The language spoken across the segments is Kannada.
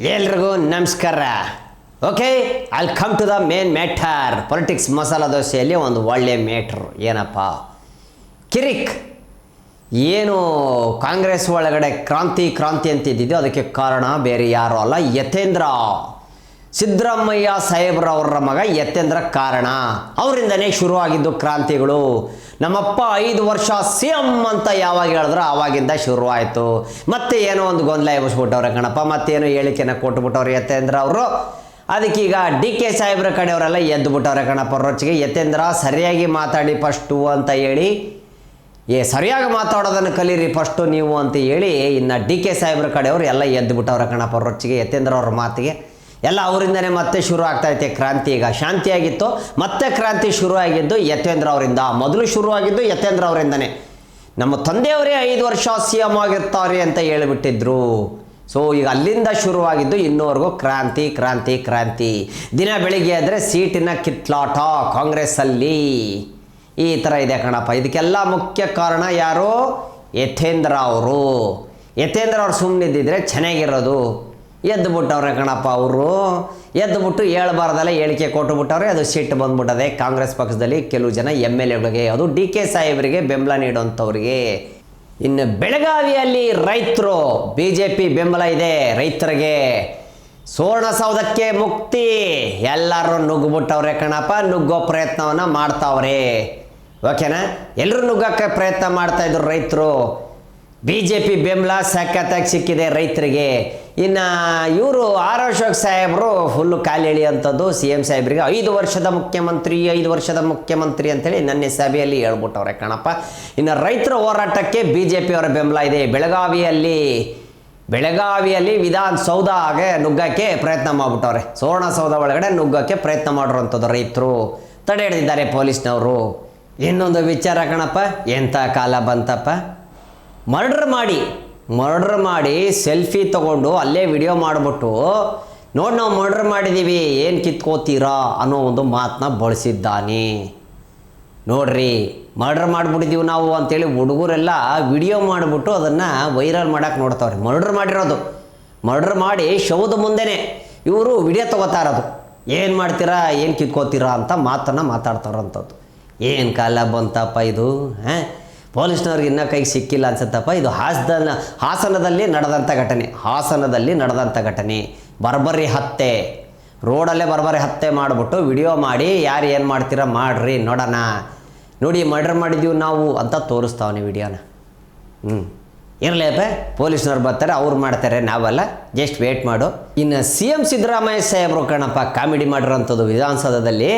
ಎಲ್ರಿಗೂ ನಮಸ್ಕಾರ. Okay, I'll come to the main matter. Politics masala ದೋಸೆಯಲ್ಲಿ ಒಂದು ಒಳ್ಳೆ ಮ್ಯಾಟ್ರ್ ಏನಪ್ಪ, ಕಿರಿಕ್ ಏನು ಕಾಂಗ್ರೆಸ್ ಒಳಗಡೆ ಕ್ರಾಂತಿ ಅಂತಿದ್ದಿದ್ದು ಅದಕ್ಕೆ ಕಾರಣ ಬೇರೆ ಯಾರೂ ಅಲ್ಲ, ಯತೇಂದ್ರ ಸಿದ್ದರಾಮಯ್ಯ ಸಾಹೇಬ್ರವರ ಮಗ ಯತೇಂದ್ರ ಕಾರಣ. ಅವರಿಂದನೇ ಶುರುವಾಗಿದ್ದು ಕ್ರಾಂತಿಗಳು. ನಮ್ಮಪ್ಪ 5 ವರ್ಷ CM ಅಂತ ಯಾವಾಗ ಹೇಳಿದ್ರು ಆವಾಗಿಂದ ಶುರುವಾಯಿತು. ಮತ್ತೆ ಏನೋ ಒಂದು ಗೊಂದಲ ಎಬ್ಬಿಸ್ಬಿಟ್ಟವ್ರೆ ಕಣಪ್ಪ, ಮತ್ತೇನೋ ಹೇಳಿಕೆನ ಕೊಟ್ಬಿಟ್ಟವ್ರು ಯತೇಂದ್ರ ಅವರು. ಅದಕ್ಕೀಗ DK ಸಾಹೇಬ್ರ ಕಡೆಯವರೆಲ್ಲ ಎದ್ದು ಬಿಟ್ಟವ್ರೆ ಕಣಪ್ಪ ರೊಚ್ಚಿಗೆ. ಯತೇಂದ್ರ ಸರಿಯಾಗಿ ಮಾತಾಡಿ ಫಸ್ಟು ಅಂತ ಹೇಳಿ, ಸರಿಯಾಗಿ ಮಾತಾಡೋದನ್ನು ಕಲೀರಿ ಫಸ್ಟು ನೀವು ಅಂತ ಹೇಳಿ, ಇನ್ನು DK ಸಾಹೇಬ್ರ ಕಡೆಯವರು ಎಲ್ಲ ಎದ್ದು ಬಿಟ್ಟವ್ರೆ ಕಣಪ್ಪ ರೊಚ್ಚಿಗೆ. ಯತೇಂದ್ರ ಅವ್ರ ಮಾತಿಗೆ ಎಲ್ಲ ಅವರಿಂದನೇ ಮತ್ತೆ ಶುರು ಆಗ್ತಾಯಿದೆ ಕ್ರಾಂತಿ. ಈಗ ಶಾಂತಿಯಾಗಿತ್ತು, ಮತ್ತೆ ಕ್ರಾಂತಿ ಶುರುವಾಗಿದ್ದು ಯತೇಂದ್ರ ಅವರಿಂದ. ಮೊದಲು ಶುರುವಾಗಿದ್ದು ಯತೇಂದ್ರ ಅವರಿಂದನೇ. ನಮ್ಮ ತಂದೆಯವರೇ 5 ವರ್ಷ CM ಆಗಿರ್ತಾರೆ ಅಂತ ಹೇಳಿಬಿಟ್ಟಿದ್ರು. ಸೊ ಈಗ ಅಲ್ಲಿಂದ ಶುರುವಾಗಿದ್ದು ಇನ್ನೂವರೆಗೂ ಕ್ರಾಂತಿ. ದಿನ ಬೆಳಿಗ್ಗೆ ಆದರೆ ಸೀಟಿನ ಕಿತ್ಲಾಟ ಕಾಂಗ್ರೆಸ್ಸಲ್ಲಿ ಈ ಥರ ಇದೆ ಕಣಪ್ಪ. ಇದಕ್ಕೆಲ್ಲ ಮುಖ್ಯ ಕಾರಣ ಯಾರು? ಯತೇಂದ್ರ ಅವರು. ಯತೇಂದ್ರ ಅವ್ರು ಸುಮ್ಮನಿದ್ದಿದ್ರೆ ಚೆನ್ನಾಗಿರೋದು. ಎದ್ದು ಬಿಟ್ಟವ್ರೆ ಕಣಪ್ಪ ಅವರು. ಎದ್ದುಬಿಟ್ಟು ಹೇಳ್ಬಾರ್ದಲ್ಲ ಹೇಳಿಕೆ ಕೊಟ್ಟುಬಿಟ್ಟವ್ರೆ. ಅದು ಸಿಟ್ಟು ಬಂದ್ಬಿಟ್ಟದೆ ಕಾಂಗ್ರೆಸ್ ಪಕ್ಷದಲ್ಲಿ ಕೆಲವು ಜನ MLAಗಳಿಗೆ, ಅದು DK ಸಾಹೇಬರಿಗೆ ಬೆಂಬಲ ನೀಡುವಂಥವ್ರಿಗೆ. ಇನ್ನು ಬೆಳಗಾವಿಯಲ್ಲಿ ರೈತರು, BJP ಬೆಂಬಲ ಇದೆ ರೈತರಿಗೆ. ಸುವರ್ಣಸೌಧಕ್ಕೆ ಮುಕ್ತಿ, ಎಲ್ಲರೂ ನುಗ್ಗಿಬಿಟ್ಟವ್ರೆ ಕಣಪ್ಪ. ನುಗ್ಗೋ ಪ್ರಯತ್ನವನ್ನು ಮಾಡ್ತಾವ್ರೆ. ಓಕೆನಾ? ಎಲ್ಲರೂ ನುಗ್ಗಕ್ಕೆ ಪ್ರಯತ್ನ ಮಾಡ್ತಾಯಿದ್ರು ರೈತರು. BJP ಬೆಂಬಲ ಸಖತ್ತಾಗಿ ಸಿಕ್ಕಿದೆ ರೈತರಿಗೆ. ಇನ್ನು ಇವರು ಅಶೋಕ್ ಸಾಹೇಬರು ಫುಲ್ಲು ಕಾಲು ಎಳೆಯುವಂಥದ್ದು CM ಸಾಹೇಬ್ರಿಗೆ. 5 ವರ್ಷದ ಮುಖ್ಯಮಂತ್ರಿ ಅಂತೇಳಿ ನನ್ನ ಸಭೆಯಲ್ಲಿ ಹೇಳ್ಬಿಟ್ಟವ್ರೆ ಕಣಪ್ಪ. ಇನ್ನು ರೈತರ ಹೋರಾಟಕ್ಕೆ BJP ಅವರ ಬೆಂಬಲ ಇದೆ. ಬೆಳಗಾವಿಯಲ್ಲಿ ವಿಧಾನಸೌಧಗೆ ನುಗ್ಗಕ್ಕೆ ಪ್ರಯತ್ನ ಮಾಡಿಬಿಟ್ಟವ್ರೆ. ಸುವರ್ಣಸೌಧ ಒಳಗಡೆ ನುಗ್ಗಕ್ಕೆ ಪ್ರಯತ್ನ ಮಾಡಿರುವಂಥದ್ದು ರೈತರು ತಡೆ ಹಿಡಿದಿದ್ದಾರೆ ಪೊಲೀಸ್ನವರು. ಇನ್ನೊಂದು ವಿಚಾರ ಕಣಪ್ಪ, ಎಂಥ ಕಾಲ ಬಂತಪ್ಪ. ಮರ್ಡರ್ ಮಾಡಿ ಸೆಲ್ಫಿ ತೊಗೊಂಡು ಅಲ್ಲೇ ವಿಡಿಯೋ ಮಾಡಿಬಿಟ್ಟು, ನೋಡಿ ನಾವು ಮರ್ಡರ್ ಮಾಡಿದ್ದೀವಿ ಏನು ಕಿತ್ಕೋತೀರಾ ಅನ್ನೋ ಒಂದು ಮಾತನ್ನ ಬಳಸಿದ್ದಾನೆ. ನೋಡ್ರಿ, ಮರ್ಡರ್ ಮಾಡಿಬಿಟ್ಟಿದ್ದೀವಿ ನಾವು ಅಂತೇಳಿ ಹುಡುಗರೆಲ್ಲ ವಿಡಿಯೋ ಮಾಡಿಬಿಟ್ಟು ಅದನ್ನು ವೈರಲ್ ಮಾಡೋಕ್ಕೆ ನೋಡ್ತಾವ್ರೆ. ಮರ್ಡರ್ ಮಾಡಿ ಶವದ ಮುಂದೆನೇ ಇವರು ವಿಡಿಯೋ ತೊಗೋತಾ ಇರೋದು. ಏನು ಮಾಡ್ತೀರಾ, ಏನು ಕಿತ್ಕೋತೀರಾ ಅಂತ ಮಾತನ್ನು ಮಾತಾಡ್ತಾರಂಥದ್ದು. ಏನು ಕಾಲ ಬಂತಪ್ಪ ಇದು. ಪೊಲೀಸ್ನವ್ರಿಗೆ ಇನ್ನೂ ಕೈಗೆ ಸಿಕ್ಕಿಲ್ಲ ಅನ್ಸುತ್ತಪ್ಪ. ಇದು ಹಾಸನದಲ್ಲಿ ನಡೆದಂಥ ಘಟನೆ. ಬರ್ಬರಿ ಹತ್ಯೆ, ರೋಡಲ್ಲೇ ಬರ್ಬರಿ ಹತ್ಯೆ ಮಾಡಿಬಿಟ್ಟು ವಿಡಿಯೋ ಮಾಡಿ, ಯಾರು ಏನು ಮಾಡ್ತೀರಾ ಮಾಡ್ರಿ ನೋಡೋಣ, ನೋಡಿ ಮರ್ಡರ್ ಮಾಡಿದ್ದೀವಿ ನಾವು ಅಂತ ತೋರಿಸ್ತಾವನೆ ವಿಡಿಯೋನ. ಇರಲೇಪ, ಪೊಲೀಸ್ನವ್ರು ಬರ್ತಾರೆ, ಅವ್ರು ಮಾಡ್ತಾರೆ, ನಾವಲ್ಲ, ಜಸ್ಟ್ ವೇಟ್ ಮಾಡು. ಇನ್ನು CM ಸಿದ್ದರಾಮಯ್ಯ ಸಾಹೇಬರು ಕಣಪ್ಪ ಕಾಮಿಡಿ ಮಾಡಿರೋಂಥದ್ದು ವಿಧಾನಸೌಧದಲ್ಲಿ.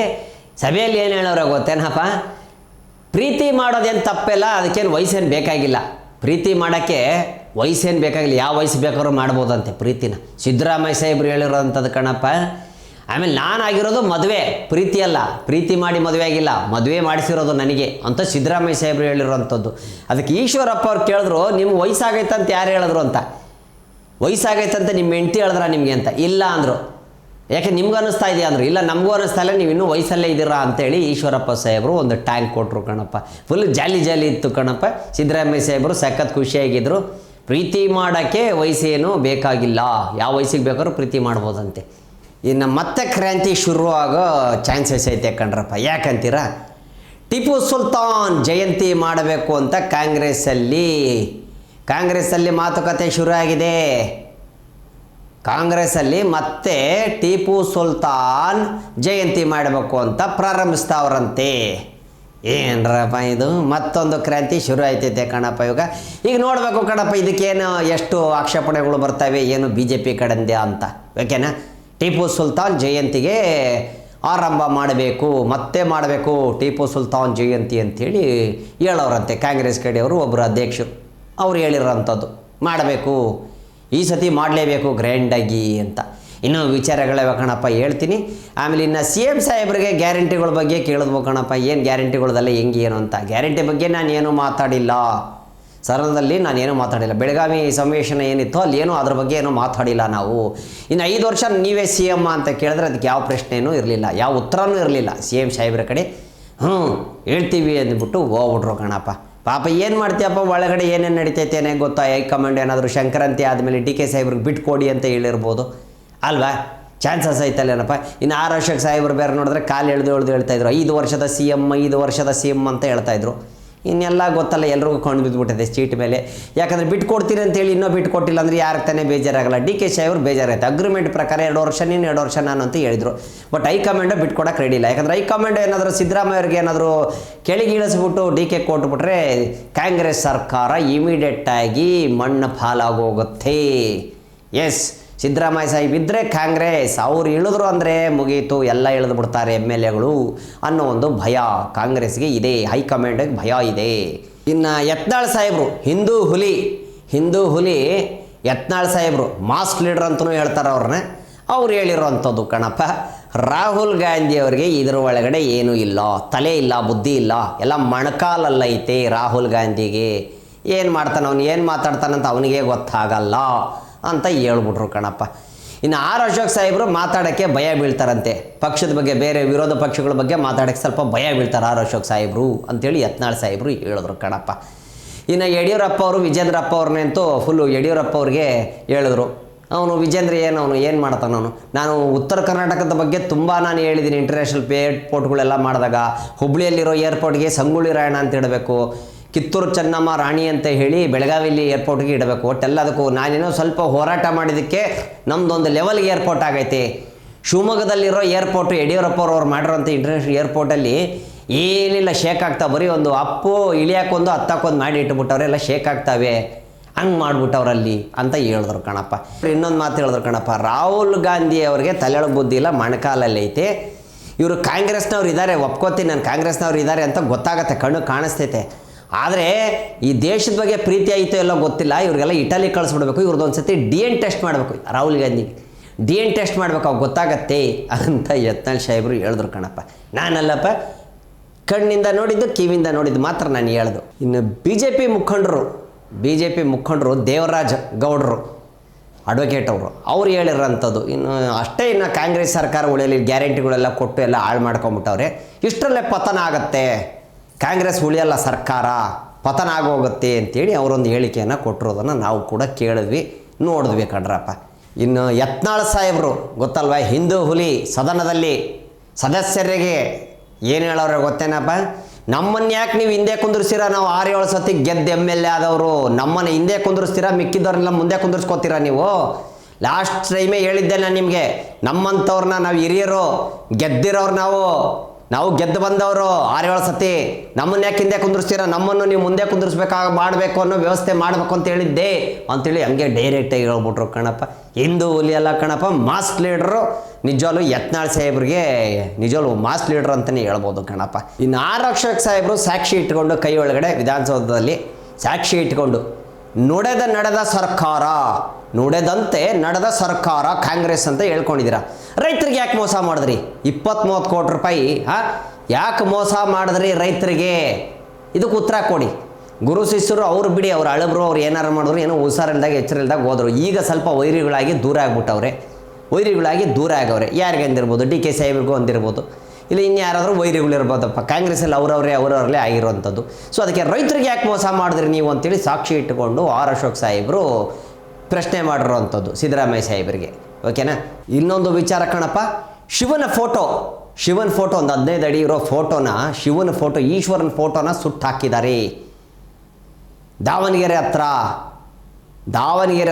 ಸಭೆಯಲ್ಲಿ ಏನು ಹೇಳೋರು ಗೊತ್ತೇನಪ್ಪ, ಪ್ರೀತಿ ಮಾಡೋದೇನು ತಪ್ಪಿಲ್ಲ, ಅದಕ್ಕೇನು ವಯಸ್ಸೇನು ಬೇಕಾಗಿಲ್ಲ. ಪ್ರೀತಿ ಮಾಡೋಕ್ಕೆ ವಯಸ್ಸೇನು ಬೇಕಾಗಿಲ್ಲ, ಯಾವ ವಯಸ್ಸು ಬೇಕಾದ್ರೂ ಮಾಡ್ಬೋದಂತೆ ಪ್ರೀತಿನ. ಸಿದ್ದರಾಮಯ್ಯ ಸಾಹೇಬ್ರು ಹೇಳಿರೋಂಥದ್ದು ಕಣಪ್ಪ. ಆಮೇಲೆ ನಾನಾಗಿರೋದು ಮದುವೆ, ಪ್ರೀತಿ ಅಲ್ಲ. ಪ್ರೀತಿ ಮಾಡಿ ಮದುವೆ ಆಗಿಲ್ಲ, ಮದುವೆ ಮಾಡಿಸಿರೋದು ನನಗೆ ಅಂತ ಸಿದ್ದರಾಮಯ್ಯ ಸಾಹೇಬ್ರು ಹೇಳಿರೋಂಥದ್ದು. ಅದಕ್ಕೆ ಈಶ್ವರಪ್ಪ ಅವ್ರು ಕೇಳಿದ್ರು, ನಿಮ್ಮ ವಯಸ್ಸಾಗೈತಂತ ಯಾರು ಹೇಳಿದ್ರು ಅಂತ. ವಯಸ್ಸಾಗೈತಂತ ನಿಮ್ಮ ಹೆಂಡತಿ ಹೇಳಿದ್ರ ನಿಮಗೆ ಅಂತ. ಇಲ್ಲ ಅಂದರು. ಯಾಕೆ ನಿಮ್ಗೆ ಅನ್ನಿಸ್ತಾ ಇದೆಯಾ ಅಂದರು. ಇಲ್ಲ, ನಮಗೂ ಅನ್ನಿಸ್ತಾ ಇಲ್ಲ, ನೀವು ಇನ್ನೂ ವಯಸ್ಸಲ್ಲೇ ಇದ್ದೀರಾ ಅಂತೇಳಿ ಈಶ್ವರಪ್ಪ ಸಾಹೇಬರು ಒಂದು ಟ್ಯಾಂಕ್ ಕೊಟ್ಟರು ಕಣಪ್ಪ. ಫುಲ್ ಜಾಲಿ ಇತ್ತು ಕಣಪ್ಪ. ಸಿದ್ದರಾಮಯ್ಯ ಸಾಹೇಬರು ಸಖತ್ ಖುಷಿಯಾಗಿದ್ದರು. ಪ್ರೀತಿ ಮಾಡೋಕ್ಕೆ ವಯಸ್ಸೇನು ಬೇಕಾಗಿಲ್ಲ, ಯಾವ ವಯಸ್ಸಿಗೆ ಬೇಕಾದ್ರೂ ಪ್ರೀತಿ ಮಾಡ್ಬೋದಂತೆ. ಇನ್ನು ಮತ್ತೆ ಕ್ರಾಂತಿ ಶುರುವಾಗೋ ಚಾನ್ಸಸ್ ಐತೆ ಕಣ್ರಪ್ಪ. ಯಾಕಂತೀರಾ, ಟಿಪ್ಪು ಸುಲ್ತಾನ್ ಜಯಂತಿ ಮಾಡಬೇಕು ಅಂತ ಕಾಂಗ್ರೆಸ್ಸಲ್ಲಿ ಮಾತುಕತೆ ಶುರುವಾಗಿದೆ. ಕಾಂಗ್ರೆಸ್ಸಲ್ಲಿ ಮತ್ತೆ ಟಿಪ್ಪು ಸುಲ್ತಾನ್ ಜಯಂತಿ ಮಾಡಬೇಕು ಅಂತ ಪ್ರಾರಂಭಿಸ್ತಾವ್ರಂತೆ. ಏನರಪ್ಪ ಇದು, ಮತ್ತೊಂದು ಕ್ರಾಂತಿ ಶುರು ಆಯ್ತೈತೆ ಕಣಪ್ಪ. ಈಗ ನೋಡಬೇಕು ಕಣಪ್ಪ, ಇದಕ್ಕೇನು ಎಷ್ಟು ಆಕ್ಷೇಪಣೆಗಳು ಬರ್ತವೆ ಏನು BJP ಕಡೆಯಿಂದ ಅಂತ. ಓಕೆನಾ? ಟಿಪ್ಪು ಸುಲ್ತಾನ್ ಜಯಂತಿಗೆ ಆರಂಭ ಮಾಡಬೇಕು, ಮತ್ತೆ ಮಾಡಬೇಕು ಟಿಪ್ಪು ಸುಲ್ತಾನ್ ಜಯಂತಿ ಅಂಥೇಳಿ ಹೇಳೋರಂತೆ ಕಾಂಗ್ರೆಸ್ ಕಡೆಯವರು. ಒಬ್ಬರು ಅಧ್ಯಕ್ಷರು ಅವ್ರು ಹೇಳಿರೋಂಥದ್ದು ಮಾಡಬೇಕು, ಈ ಸತಿ ಮಾಡಲೇಬೇಕು ಗ್ರ್ಯಾಂಡಾಗಿ ಅಂತ. ಇನ್ನೂ ವಿಚಾರಗಳಿವೆ ಕಣಪ್ಪ, ಹೇಳ್ತೀನಿ. ಆಮೇಲೆ ಇನ್ನು CM ಸಾಹೇಬ್ರಿಗೆ ಗ್ಯಾರಂಟಿಗಳ ಬಗ್ಗೆ ಕೇಳಿದ್ವು ಕಣಪ್ಪ. ಏನು ಗ್ಯಾರಂಟಿಗಳದಲ್ಲ, ಹೆಂಗೆ ಏನು ಅಂತ. ಗ್ಯಾರಂಟಿ ಬಗ್ಗೆ ನಾನೇನು ಮಾತಾಡಿಲ್ಲ, ಸರಳದಲ್ಲಿ ನಾನೇನು ಮಾತಾಡಿಲ್ಲ. ಬೆಳಗಾವಿ ಸಮಾವೇಶನ ಏನಿತ್ತು ಅಲ್ಲೇನೋ ಅದ್ರ ಬಗ್ಗೆ ಏನೂ ಮಾತಾಡಿಲ್ಲ ನಾವು. ಇನ್ನು 5 ವರ್ಷ ನೀವೇ CM ಅಂತ ಕೇಳಿದ್ರೆ ಅದಕ್ಕೆ ಯಾವ ಪ್ರಶ್ನೆಯೂ ಇರಲಿಲ್ಲ, ಯಾವ ಉತ್ತರನೂ ಇರಲಿಲ್ಲ CM ಸಾಹೇಬ್ರ ಕಡೆ. ಹೇಳ್ತೀವಿ ಅಂದ್ಬಿಟ್ಟು ಹೋಗ್ಬಿಟ್ರು ಕಣಪ್ಪ. ಪಾಪ ಏನು ಮಾಡ್ತೀಯಪ್ಪ, ಒಳಗಡೆ ಏನೇನು ನಡೀತೈತೆ ಗೊತ್ತಾ, ಹೈಕಮಾಂಡ್ ಏನಾದರೂ ಸಂಕ್ರಾಂತಿ ಆದಮೇಲೆ DK ಸಾಹೇಬ್ರಿಗೆ ಬಿಟ್ಕೊಡಿ ಅಂತ ಹೇಳಿರ್ಬೋದು. ಅಲ್ವಾ? ಚಾನ್ಸಸ್ ಐತಲ್ಲೇನಪ್ಪ. ಇನ್ನು ಆರ್ ಅಶೋಕ್ ಸಾಹೇಬ್ರು ಬೇರೆ ನೋಡಿದ್ರೆ ಕಾಲು ಎಳ್ದು ಹೇಳ್ತಾಯಿದ್ರು 5 ವರ್ಷದ ಸಿ ಎಮ್ ಅಂತ ಹೇಳ್ತಾಯಿದ್ರು. ಇನ್ನೆಲ್ಲ ಗೊತ್ತಲ್ಲ, ಎಲ್ರಿಗೂ ಕೊಂಡು ಬಿದ್ದುಬಿಟ್ಟಿದೆ ಸೀಟ್ ಮೇಲೆ. ಯಾಕಂದರೆ ಬಿಟ್ಕೊಡ್ತೀರಿ ಅಂತೇಳಿ ಇನ್ನೂ ಬಿಟ್ಕೊಟ್ಟಿಲ್ಲ ಅಂದರೆ ಯಾರಿಗೆ ತಾನೇ ಬೇಜಾರಾಗಲ್ಲ. ಡಿ ಕೆ ಸಾಹೇಬ್ರು ಬೇಜಾರಾಯ್ತು. ಅಗ್ರಿಮೆಂಟ್ ಪ್ರಕಾರ 2 ವರ್ಷ ನೀನು 2 ವರ್ಷ ನಾನು ಅಂತ ಹೇಳಿದರು. ಬಟ್ ಹೈಕಮಾಂಡು ಬಿಟ್ಕೊಡಕ್ಕೆ ರೆಡಿ ಇಲ್ಲ. ಯಾಕಂದರೆ ಹೈಕಮಾಂಡ್ ಏನಾದರೂ ಸಿದ್ದರಾಮಯ್ಯ ಅವ್ರಿಗೆ ಏನಾದರೂ ಕೆಳಗಿಳಿಸ್ಬಿಟ್ಟು ಡಿ ಕೆ ಕೊಟ್ಬಿಟ್ರೆ ಕಾಂಗ್ರೆಸ್ ಸರ್ಕಾರ ಇಮಿಡಿಯೇಟಾಗಿ ಮಣ್ಣು ಪಾಲಾಗೋಗುತ್ತೆ. ಎಸ್, ಸಿದ್ದರಾಮಯ್ಯ ಸಾಹೇಬ್ ಇದ್ದರೆ ಕಾಂಗ್ರೆಸ್, ಅವ್ರು ಇಳಿದ್ರು ಅಂದರೆ ಮುಗೀತು, ಎಲ್ಲ ಇಳಿದು ಬಿಡ್ತಾರೆ MLAಗಳು ಅನ್ನೋ ಒಂದು ಭಯ ಕಾಂಗ್ರೆಸ್ಗೆ ಇದೆ, ಹೈಕಮಾಂಡಿಗೆ ಭಯ ಇದೆ. ಇನ್ನು ಯತ್ನಾಳ್ ಸಾಹೇಬರು ಹಿಂದೂ ಹುಲಿ ಯತ್ನಾಳ್ ಸಾಹೇಬರು ಮಾಸ್ ಲೀಡರ್ ಅಂತಲೂ ಹೇಳ್ತಾರೆ ಅವ್ರನ್ನ. ಅವ್ರು ಹೇಳಿರೋವಂಥದ್ದು ಕಣಪ್ಪ, ರಾಹುಲ್ ಗಾಂಧಿ ಅವರಿಗೆ ಇದರ ಒಳಗಡೆ ಏನೂ ಇಲ್ಲ, ತಲೆ ಇಲ್ಲ, ಬುದ್ಧಿ ಇಲ್ಲ, ಎಲ್ಲ ಮೊಣಕಾಲಲ್ಲೈತೆ ರಾಹುಲ್ ಗಾಂಧಿಗೆ. ಏನು ಮಾಡ್ತಾನೆ ಅವನು, ಏನು ಮಾತಾಡ್ತಾನಂತ ಅವನಿಗೆ ಗೊತ್ತಾಗಲ್ಲ ಅಂತ ಹೇಳ್ಬಿಟ್ರು ಕಣಪ್ಪ. ಇನ್ನು ಆರ್ ಅಶೋಕ್ ಸಾಹೇಬರು ಮಾತಾಡೋಕ್ಕೆ ಭಯ ಬೀಳ್ತಾರಂತೆ. ಪಕ್ಷದ ಬಗ್ಗೆ, ಬೇರೆ ವಿರೋಧ ಪಕ್ಷಗಳ ಬಗ್ಗೆ ಮಾತಾಡೋಕ್ಕೆ ಸ್ವಲ್ಪ ಭಯ ಬೀಳ್ತಾರೆ ಆರ್ ಅಶೋಕ್ ಸಾಹೇಬರು ಅಂತೇಳಿ ಯತ್ನಾಳ್ ಸಾಹೇಬರು ಹೇಳಿದ್ರು ಕಣಪ್ಪ. ಇನ್ನು ಯಡಿಯೂರಪ್ಪ ಅವರು ವಿಜೇಂದ್ರಪ್ಪ ಅವ್ರನ್ನಂತೂ ಫುಲ್ಲು ಯಡಿಯೂರಪ್ಪ ಅವ್ರಿಗೆ ಹೇಳಿದ್ರು. ಅವನು ವಿಜೇಂದ್ರ ಏನು ಮಾಡ್ತಾನವನು, ನಾನು ಉತ್ತರ ಕರ್ನಾಟಕದ ಬಗ್ಗೆ ತುಂಬ ನಾನು ಹೇಳಿದ್ದೀನಿ. ಇಂಟರ್ನ್ಯಾಷನಲ್ ಏರ್ಪೋರ್ಟ್ಗಳೆಲ್ಲ ಮಾಡಿದಾಗ ಹುಬ್ಳಿಯಲ್ಲಿರೋ ಏರ್ಪೋರ್ಟ್ಗೆ ಸಂಗೊಳ್ಳಿ ರಾಯಣ್ಣ ಅಂತ ಇಡಬೇಕು, ಕಿತ್ತೂರು ಚೆನ್ನಮ್ಮ ರಾಣಿ ಅಂತ ಹೇಳಿ ಬೆಳಗಾವಿಲಿ ಏರ್ಪೋರ್ಟ್ಗೆ ಇಡಬೇಕು. ಒಟ್ಟೆಲ್ಲದಕ್ಕೂ ನಾನೇನೋ ಸ್ವಲ್ಪ ಹೋರಾಟ ಮಾಡಿದ್ದಕ್ಕೆ ನಮ್ಮದೊಂದು ಲೆವೆಲ್ಗೆ ಏರ್ಪೋರ್ಟ್ ಆಗೈತೆ. ಶಿವಮೊಗ್ಗದಲ್ಲಿರೋ ಏರ್ಪೋರ್ಟು ಯಡಿಯೂರಪ್ಪ ಅವ್ರು ಮಾಡಿರೋಂಥ ಇಂಟರ್ನ್ಯಾಷನಲ್ ಏರ್ಪೋರ್ಟಲ್ಲಿ ಏನಿಲ್ಲ, ಶೇಕ್ ಆಗ್ತಾವೆ. ಬರೀ ಒಂದು ಅಪ್ಪು ಇಳಿಯಾಕೊಂದು ಹತ್ತಕ್ಕೊಂದು ಮಾಡಿ ಇಟ್ಬಿಟ್ಟವ್ರೆ, ಎಲ್ಲ ಶೇಕ್ ಆಗ್ತಾವೆ, ಹಂಗೆ ಮಾಡಿಬಿಟ್ಟವ್ರಲ್ಲಿ ಅಂತ ಹೇಳಿದ್ರು ಕಣಪ್ಪ. ಇನ್ನೊಂದು ಮಾತು ಹೇಳಿದ್ರು ಕಣಪ್ಪ, ರಾಹುಲ್ ಗಾಂಧಿ ಅವ್ರಿಗೆ ತಲೆಯೊಳಗೆ ಬುದ್ಧಿ ಇಲ್ಲ, ಮೊಣಕಾಲಲ್ಲಿ ಐತೆ. ಇವರು ಕಾಂಗ್ರೆಸ್ನವ್ರು ಇದ್ದಾರೆ, ಒಪ್ಕೋತೀನಿ ನಾನು ಕಾಂಗ್ರೆಸ್ನವ್ರು ಇದ್ದಾರೆ ಅಂತ ಗೊತ್ತಾಗತ್ತೆ, ಕಣ್ಣು ಕಾಣಿಸ್ತೈತೆ. ಆದರೆ ಈ ದೇಶದ ಬಗ್ಗೆ ಪ್ರೀತಿ ಆಯಿತೋ ಎಲ್ಲ ಗೊತ್ತಿಲ್ಲ. ಇವ್ರಿಗೆಲ್ಲ ಇಟಲಿ ಕಳಿಸ್ಬಿಡ್ಬೇಕು, ಇವ್ರದ್ದು ಒಂದು ಸತಿ DNA ಟೆಸ್ಟ್ ಮಾಡಬೇಕು. ರಾಹುಲ್ ಗಾಂಧಿಗೆ DNA ಟೆಸ್ಟ್ ಮಾಡಬೇಕು, ಅವಾಗ ಗೊತ್ತಾಗತ್ತೆ ಅಂತ ಯತ್ನಾಳ್ ಸಾಹೇಬರು ಹೇಳಿದ್ರು ಕಣಪ್ಪ. ನಾನಲ್ಲಪ್ಪ, ಕಣ್ಣಿಂದ ನೋಡಿದ್ದು ಕಿವಿಯಿಂದ ನೋಡಿದ್ದು ಮಾತ್ರ ನಾನು ಹೇಳ್ದು. ಇನ್ನು ಬಿ ಜೆ ಪಿ ಮುಖಂಡರು ದೇವರಾಜ್ ಗೌಡರು ಅಡ್ವೊಕೇಟ್ ಅವ್ರು ಹೇಳಿರೋಂಥದ್ದು ಇನ್ನು ಅಷ್ಟೇ. ಇನ್ನು ಕಾಂಗ್ರೆಸ್ ಸರ್ಕಾರ ಉಳಿಯಲಿ, ಗ್ಯಾರಂಟಿಗಳೆಲ್ಲ ಕೊಟ್ಟು ಎಲ್ಲ ಹಾಳು ಮಾಡ್ಕೊಂಬಿಟ್ಟವ್ರೆ, ಇಷ್ಟರಲ್ಲೇ ಪತನ ಆಗತ್ತೆ, ಕಾಂಗ್ರೆಸ್ ಉಳಿಯಲ್ಲ, ಸರ್ಕಾರ ಪತನ ಆಗೋಗುತ್ತೆ ಅಂತೇಳಿ ಅವರೊಂದು ಹೇಳಿಕೆಯನ್ನು ಕೊಟ್ಟಿರೋದನ್ನು ನಾವು ಕೂಡ ಕೇಳಿದ್ವಿ, ನೋಡಿದ್ವಿ ಕಣ್ರಪ್ಪ. ಇನ್ನು ಯತ್ನಾಳ್ ಸಾಹೇಬರು ಗೊತ್ತಲ್ವ, ಹಿಂದೂ ಹುಲಿ ಸದನದಲ್ಲಿ ಸದಸ್ಯರಿಗೆ ಏನು ಹೇಳೋರೆ ಗೊತ್ತೇನಪ್ಪ, ನಮ್ಮನ್ನು ಯಾಕೆ ನೀವು ಹಿಂದೆ ಕುಂದಿರ್ಸ್ತೀರಾ, ನಾವು 6-7 ಸತಿ ಗೆದ್ದು MLA ಆದವರು, ನಮ್ಮನ್ನು ಹಿಂದೆ ಕುಂದಿರ್ಸ್ತೀರಾ, ಮಿಕ್ಕಿದವ್ರನ್ನೆಲ್ಲ ಮುಂದೆ ಕುಂದಿರ್ಸ್ಕೊತೀರಾ ನೀವು. ಲಾಸ್ಟ್ ಟೈಮೇ ಹೇಳಿದ್ದೆ ನಾನು ನಿಮಗೆ, ನಮ್ಮಂಥವ್ರನ್ನ ನಾವು ಹಿರಿಯರು ಗೆದ್ದಿರೋರು, ನಾವು ಗೆದ್ದು ಬಂದವರು 6-7 ಸತಿ, ನಮ್ಮನ್ನು ಯಾಕೆ ಹಿಂದೆ ಕುಂದಿರ್ಸ್ತೀರಾ, ನಮ್ಮನ್ನು ನೀವು ಮುಂದೆ ಮಾಡಬೇಕು ಅನ್ನೋ ವ್ಯವಸ್ಥೆ ಮಾಡಬೇಕು ಅಂತ ಹೇಳಿದ್ದೆ ಅಂತೇಳಿ ಹಂಗೆ ಡೈರೆಕ್ಟಾಗಿ ಹೇಳ್ಬಿಟ್ರು ಕಣಪ್ಪ. ಹಿಂದೂ ಹುಲಿ ಅಲ್ಲ ಕಣಪ್ಪ, ಮಾಸ್ ಲೀಡ್ರು. ನಿಜವಾಗ್ಲೂ ಯತ್ನಾಳ್ ಸಾಹೇಬ್ರಿಗೆ ನಿಜವಾಗ್ಲೂ ಮಾಸ್ ಲೀಡ್ರ್ ಅಂತಲೇ ಹೇಳ್ಬೋದು ಕಣಪ್ಪ. ಇನ್ನು ಆರ್ ಅಶೋಕ್ ಸಾಹೇಬರು ಸಾಕ್ಷಿ ಇಟ್ಕೊಂಡು ಕೈ ಒಳಗಡೆ ವಿಧಾನಸೌಧದಲ್ಲಿ ಸಾಕ್ಷಿ ಇಟ್ಕೊಂಡು ನುಡಿದಂತೆ ನಡೆದ ಸರ್ಕಾರ ಕಾಂಗ್ರೆಸ್ ಅಂತ ಹೇಳ್ಕೊಂಡಿದ್ದೀರಾ. ರೈತರಿಗೆ ಯಾಕೆ ಮೋಸ ಮಾಡಿದ್ರಿ? 20-30 ಕೋಟಿ ರೂಪಾಯಿ ಯಾಕೆ ಮೋಸ ಮಾಡಿದ್ರಿ ರೈತರಿಗೆ? ಇದಕ್ಕೆ ಉತ್ತರ ಕೊಡಿ. ಗುರು ಶಿಷ್ಯರು ಅವ್ರು ಬಿಡಿ, ಅವ್ರು ಅಳಬ್ರು, ಅವ್ರು ಏನಾರು ಮಾಡಿದ್ರು, ಏನೋ ಹುಷಾರಿಲ್ದಾಗ ಎಚ್ಚರಿಲ್ದಾಗ ಹೋದರು. ಈಗ ಸ್ವಲ್ಪ ವೈರಿಗಳಾಗಿ ದೂರ ಆಗವ್ರೆ. ಯಾರಿಗೆ ಅಂದಿರ್ಬೋದು, ಡಿ ಕೆ ಸಾಹೇಬ್ರಿಗೂ ಅಂದಿರ್ಬೋದು, ಇಲ್ಲ ಇನ್ಯಾರಾದರೂ ವೈರಿಗಳಿರ್ಬೋದಪ್ಪ. ಕಾಂಗ್ರೆಸ್ಸಲ್ಲಿ ಅವರವರೇ ಆಗಿರೋವಂಥದ್ದು. ಸೊ ಅದಕ್ಕೆ ರೈತರಿಗೆ ಯಾಕೆ ಮೋಸ ಮಾಡಿದ್ರಿ ನೀವು ಅಂತೇಳಿ ಸಾಕ್ಷಿ ಇಟ್ಟುಕೊಂಡು ಆರ್ ಅಶೋಕ್ ಸಾಹೇಬರು ಪ್ರಶ್ನೆ ಮಾಡಿರೋವಂಥದ್ದು ಸಿದ್ದರಾಮಯ್ಯ ಸಾಹೇಬರಿಗೆ. ಓಕೆನಾ? ಇನ್ನೊಂದು ವಿಚಾರ ಕಣಪ್ಪ, ಶಿವನ ಫೋಟೋ ಒಂದು 15 ಅಡಿ ಇರೋ ಫೋಟೋನ, ಶಿವನ ಫೋಟೋ, ಈಶ್ವರನ ಫೋಟೋನ ಸುಟ್ಟು ಹಾಕಿದ್ದಾರೆ. ದಾವಣಗೆರೆ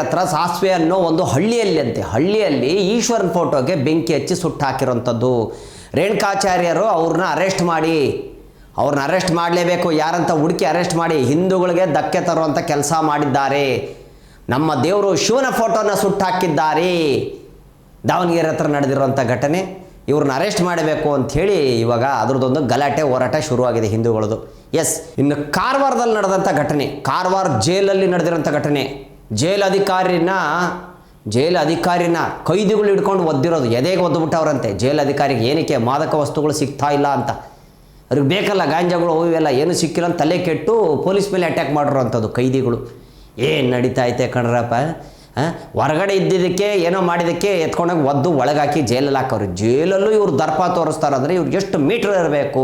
ಹತ್ರ ಸಾಸ್ವೆ ಅನ್ನೋ ಒಂದು ಹಳ್ಳಿಯಲ್ಲಿ ಈಶ್ವರನ ಫೋಟೋಗೆ ಬೆಂಕಿ ಹಚ್ಚಿ ಸುಟ್ಟು ಹಾಕಿರೋಂಥದ್ದು. ರೇಣುಕಾಚಾರ್ಯರು ಅವ್ರನ್ನ ಅರೆಸ್ಟ್ ಮಾಡಲೇಬೇಕು, ಯಾರಂತ ಹುಡುಕಿ ಅರೆಸ್ಟ್ ಮಾಡಿ ಹಿಂದೂಗಳಿಗೆ ಧಕ್ಕೆ ತರುವಂಥ ಕೆಲಸ ಮಾಡಿದ್ದಾರೆ. ನಮ್ಮ ದೇವರು ಶಿವನ ಫೋಟೋನ ಸುಟ್ಟು ಹಾಕಿದ್ದಾರೆ. ದಾವಣಗೆರೆ ಹತ್ರ ನಡೆದಿರುವಂಥ ಘಟನೆ, ಇವ್ರನ್ನ ಅರೆಸ್ಟ್ ಮಾಡಬೇಕು ಅಂಥೇಳಿ ಇವಾಗ ಅದ್ರದ್ದೊಂದು ಗಲಾಟೆ ಹೋರಾಟ ಶುರುವಾಗಿದೆ ಹಿಂದೂಗಳದು. ಎಸ್, ಇನ್ನು ಕಾರವಾರದಲ್ಲಿ ನಡೆದಂಥ ಘಟನೆ, ಕಾರವಾರ ಜೈಲಲ್ಲಿ ನಡೆದಿರೋಂಥ ಘಟನೆ. ಜೈಲ್ ಅಧಿಕಾರಿನ ಕೈದಿಗಳು ಹಿಡ್ಕೊಂಡು ಒದ್ದಿರೋದು, ಎದೆಗೆ ಒದ್ದುಬಿಟ್ಟವ್ರಂತೆ ಜೈಲ್ ಅಧಿಕಾರಿಗೆ. ಏನಕ್ಕೆ? ಮಾದಕ ವಸ್ತುಗಳು ಸಿಗ್ತಾ ಇಲ್ಲ ಅಂತ. ಅವ್ರಿಗೆ ಬೇಕಲ್ಲ ಗಾಂಜಾಗಳು, ಇವೆಲ್ಲ ಏನು ಸಿಕ್ಕಿಲ್ಲ ಅಂತ ತಲೆ ಕೆಟ್ಟು ಪೊಲೀಸ್ ಮೇಲೆ ಅಟ್ಯಾಕ್ ಮಾಡಿರೋವಂಥದ್ದು ಕೈದಿಗಳು. ಏನು ನಡೀತಾ ಐತೆ ಕಣ್ರಪ್ಪ. ಹೊರಗಡೆ ಇದ್ದಿದ್ದಕ್ಕೆ ಏನೋ ಮಾಡಿದ್ದಕ್ಕೆ ಎತ್ಕೊಂಡೋಗಿ ಒದ್ದು ಒಳಗಾಕಿ ಜೈಲಲ್ಲಿ ಹಾಕೋರು. ಜೈಲಲ್ಲೂ ಇವ್ರು ದರ್ಪ ತೋರಿಸ್ತಾರಂದರೆ ಇವ್ರಿಗೆ ಎಷ್ಟು ಮೀಟ್ರ್ ಇರಬೇಕು.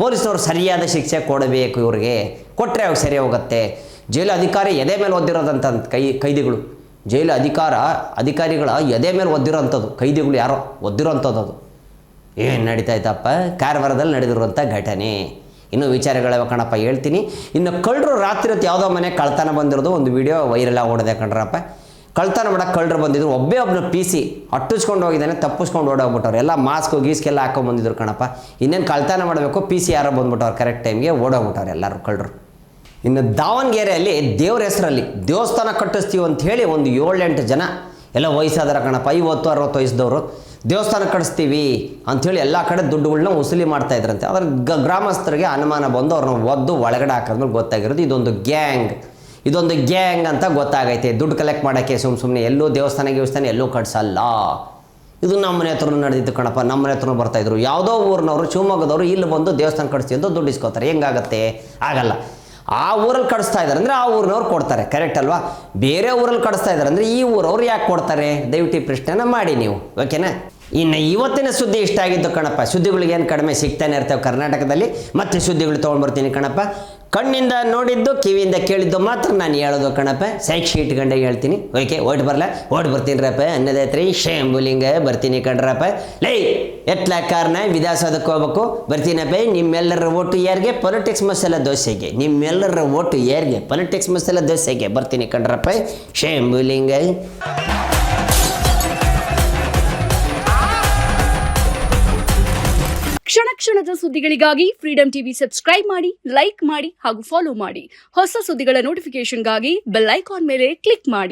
ಪೊಲೀಸ್ನವ್ರು ಸರಿಯಾದ ಶಿಕ್ಷೆ ಕೊಡಬೇಕು ಇವ್ರಿಗೆ, ಕೊಟ್ಟರೆ ಅವಾಗ ಸರಿ ಹೋಗುತ್ತೆ. ಜೈಲು ಅಧಿಕಾರಿ ಎದೆ ಮೇಲೆ ಒದ್ದಿರೋದಂತ ಕೈದಿಗಳು ಜೈಲು ಅಧಿಕಾರಿಗಳ ಎದೆ ಮೇಲೆ ಒದ್ದಿರೋಂಥದ್ದು, ಕೈದಿಗಳು ಯಾರೋ ಒದ್ದಿರೋಂಥದ್ದು ಅದು. ಏನು ನಡೀತಾ ಇತ್ತಪ್ಪ, ಕಾರವಾರದಲ್ಲಿ ನಡೆದಿರುವಂಥ ಘಟನೆ. ಇನ್ನೂ ವಿಚಾರಗಳಿವೆ ಕಣಪ್ಪ, ಹೇಳ್ತೀನಿ. ಇನ್ನು ಕಳ್ಳರು ರಾತ್ರಿ ಹೊತ್ತು ಯಾವುದೋ ಮನೆ ಕಳ್ತನ ಬಂದಿರೋದು ಒಂದು ವಿಡಿಯೋ ವೈರಲ್ ಓಡಿದೆ ಕಣ್ರಪ್ಪ. ಕಳ್ತನ ಮಾಡಕ್ಕೆ ಕಳ್ಳರು ಬಂದಿದ್ರು, ಒಬ್ಬನ ಪಿ ಸಿ ಅಟ್ಟಿಸ್ಕೊಂಡು ಹೋಗಿದ್ದಾನೆ, ತಪ್ಪಿಸ್ಕೊಂಡು ಓಡೋಗ್ಬಿಟ್ಟವ್ರು. ಎಲ್ಲ ಮಾಸ್ಕು ಗೀಸ್ಕೆಲ್ಲ ಹಾಕೊಂಡ್ಬಂದಿದ್ರು ಕಣಪ್ಪ. ಇನ್ನೇನು ಕಳ್ತನ ಮಾಡಬೇಕು, ಪಿ ಸಿ ಯಾರೋ ಬಂದ್ಬಿಟ್ಟವ್ರು, ಕರೆಕ್ಟ್ ಟೈಮ್ಗೆ ಓಡೋಗ್ಬಿಟ್ಟವ್ರು ಎಲ್ಲರೂ ಕಳ್ಳರು. ಇನ್ನು ದಾವಣಗೆರೆಯಲ್ಲಿ ದೇವ್ರ ಹೆಸರಲ್ಲಿ ದೇವಸ್ಥಾನ ಕಟ್ಟಿಸ್ತೀವಿ ಅಂಥೇಳಿ ಒಂದು 7-8 ಜನ ಎಲ್ಲ ವಯಸ್ಸಾದಾರ ಕಣಪ್ಪ, 50-60 ವಯಸ್ಸದವರು ದೇವಸ್ಥಾನ ಕಟ್ಟಿಸ್ತೀವಿ ಅಂಥೇಳಿ ಎಲ್ಲ ಕಡೆ ದುಡ್ಡುಗಳನ್ನ ವಸೂಲಿ ಮಾಡ್ತಾಯಿದ್ರಂತೆ. ಅದ್ರ ಗ್ರಾಮಸ್ಥರಿಗೆ ಅನುಮಾನ ಬಂದು ಅವ್ರನ್ನ ಒದ್ದು ಒಳಗಡೆ ಹಾಕಿದ್ಮೇಲೆ ಗೊತ್ತಾಗಿರೋದು ಇದೊಂದು ಗ್ಯಾಂಗ್ ಅಂತ ಗೊತ್ತಾಗೈತೆ. ದುಡ್ಡು ಕಲೆಕ್ಟ್ ಮಾಡೋಕ್ಕೆ ಸುಮ್ಮನೆ ಎಲ್ಲೂ ದೇವಸ್ಥಾನ ಎಲ್ಲೂ ಕಟ್ಸಲ್ಲ. ಇದು ನಮ್ಮ ಮನೆ ಹತ್ರನೂ ನಡೆದಿತ್ತು ಕಣಪ್ಪ, ನಮ್ಮ ಮನೆ ಹತ್ರನೂ ಬರ್ತಾಯಿದ್ರು. ಯಾವುದೋ ಊರಿನವರು, ಶಿವಮೊಗ್ಗದವರು ಇಲ್ಲಿ ಬಂದು ದೇವಸ್ಥಾನ ಕಟ್ಟಿಸ್ತೀವಿ ಅಂತ ದುಡ್ಡು ಇಸ್ಕೋತಾರೆ. ಹೆಂಗಾಗತ್ತೆ? ಆಗಲ್ಲ. ಆ ಊರಲ್ಲಿ ಕಳಿಸ್ತಾ ಇದ್ದಾರೆ ಅಂದರೆ ಆ ಊರಿನವ್ರು ಕೊಡ್ತಾರೆ, ಕರೆಕ್ಟ್ ಅಲ್ವಾ? ಬೇರೆ ಊರಲ್ಲಿ ಕಳಿಸ್ತಾ ಇದ್ದಾರೆ ಅಂದರೆ ಈ ಊರವ್ರು ಯಾಕೆ ಕೊಡ್ತಾರೆ? ದಯವಿಟ್ಟು ಈ ಪ್ರಶ್ನೆನ ಮಾಡಿ ನೀವು, ಓಕೆನಾ? ಇನ್ನು ಇವತ್ತಿನ ಸುದ್ದಿ ಇಷ್ಟ ಆಗಿದ್ದು ಕಣಪ್ಪ. ಸುದ್ದಿಗಳಿಗೇನು ಕಡಿಮೆ ಸಿಗ್ತಾನೆ ಇರ್ತೇವೆ ಕರ್ನಾಟಕದಲ್ಲಿ. ಮತ್ತೆ ಸುದ್ದಿಗಳು ತೊಗೊಂಡ್ಬರ್ತೀನಿ ಕಣಪ್ಪ. ಕಣ್ಣಿಂದ ನೋಡಿದ್ದು, ಕಿವಿಯಿಂದ ಕೇಳಿದ್ದು ಮಾತ್ರ ನಾನು ಹೇಳೋದು ಕಣಪ್ಪ. ಸಾಕ್ಷಿ ಇಟ್ಕೊಂಡೆ ಹೇಳ್ತೀನಿ, ಓಕೆ? ಓಟ್ ಬರ್ತೀನಿ ರಪ್ಪ ಅನ್ನೋದೈತ್ರಿ. ಶೇಂಬುಲಿಂಗ ಬರ್ತೀನಿ ಕಣ್ರಪ್ಪ. ಲೈ ಎಟ್ಲ ಕಾರ್ನ ವಿಧಾನಸೌಧಕ್ಕೆ ಹೋಗ್ಬೇಕು, ಬರ್ತೀನಪ್ಪ. ನಿಮ್ಮೆಲ್ಲರ ಓಟು ಯಾರಿಗೆ? ಪೊಲಿಟಿಕ್ಸ್ ಮಸಾಲ ದೋಸೆಗೆ. ನಿಮ್ಮೆಲ್ಲರ ಓಟು ಯಾರಿಗೆ? ಪೊಲಿಟಿಕ್ಸ್ ಮಸಾಲ ದೋಸೆಗೆ ಬರ್ತೀನಿ ಕಣ್ರಪ್ಪ. ಶೇಂಬುಲಿಂಗ. ಕ್ಷಣದ ಸುದ್ದಿಗಳಿಗಾಗಿ ಫ್ರೀಡಂ ಟಿವಿ ಸಬ್ಸ್ಕ್ರೈಬ್ ಮಾಡಿ, ಲೈಕ್ ಮಾಡಿ ಹಾಗೂ ಫಾಲೋ ಮಾಡಿ. ಹೊಸ ಸುದ್ದಿಗಳ ನೋಟಿಫಿಕೇಶನ್ಗಾಗಿ ಬೆಲ್ ಐಕಾನ್ ಮೇಲೆ ಕ್ಲಿಕ್ ಮಾಡಿ.